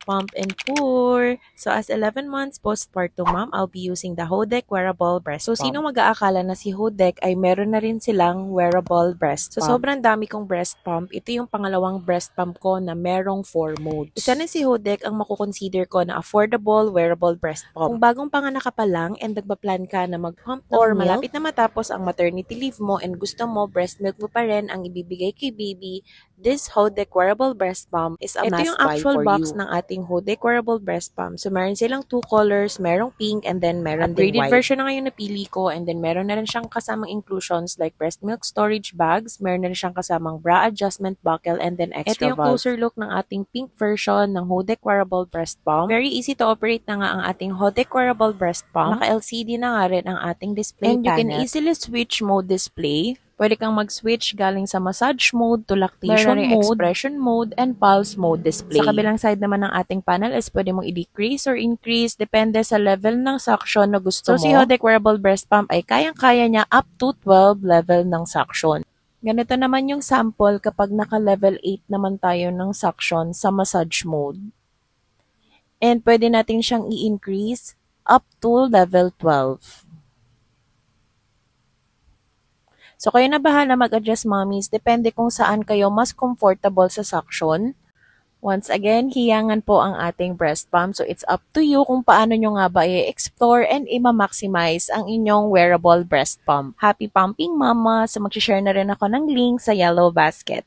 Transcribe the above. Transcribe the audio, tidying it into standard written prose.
Pump and Pour. So as 11 months postpartum mom, I'll be using the Hodek wearable breast pump. So sino mag-aakala na si Hodek ay meron na rin silang wearable breast pump? So sobrang dami kong breast pump. Ito yung pangalawang breast pump ko na merong 4 modes. Isa na si Hodek ang makukonsider ko na affordable wearable breast pump. Kung bagong panganak ka pa lang and nagpa-plan ka na mag-pump ng or milk, malapit na matapos ang maternity leave mo and gusto mo breast milk mo pa rin ang ibibigay kay baby, this Hodek wearable breast pump is a must buy for you. Ito yung actual box ng ating Hodek wearable breast pump. So, meron silang 2 colors, merong pink and then meron din white. Upgraded version na ngayon napili ko and then meron na rin siyang kasamang inclusions like breast milk storage bags, meron na rin siyang kasamang bra adjustment buckle and then extra valve. Ito yung closer look ng ating pink version ng Hodek wearable breast pump. Very easy to operate na nga ang ating Hodek wearable breast pump. Naka-LCD na nga rin ang ating display and panel. And you can easily switch mode display. Pwede kang mag-switch galing sa massage mode to lactation mode, expression mode, and pulse mode display. Sa kabilang side naman ng ating panel is pwede mong i-decrease or increase depende sa level ng suction na gusto mo. So si Hodek wearable breast pump ay kayang-kaya niya up to 12 level ng suction. Ganito naman yung sample kapag naka-level 8 naman tayo ng suction sa massage mode. And pwede natin siyang i-increase up to level 12. So, kayo na bahala mag-adjust, mommies. Depende kung saan kayo mas comfortable sa suction. Once again, hiyangan po ang ating breast pump. So, it's up to you kung paano nyo nga ba i-explore and i-maximize ang inyong wearable breast pump. Happy pumping, mama! So, mag-share na rin ako ng link sa yellow basket.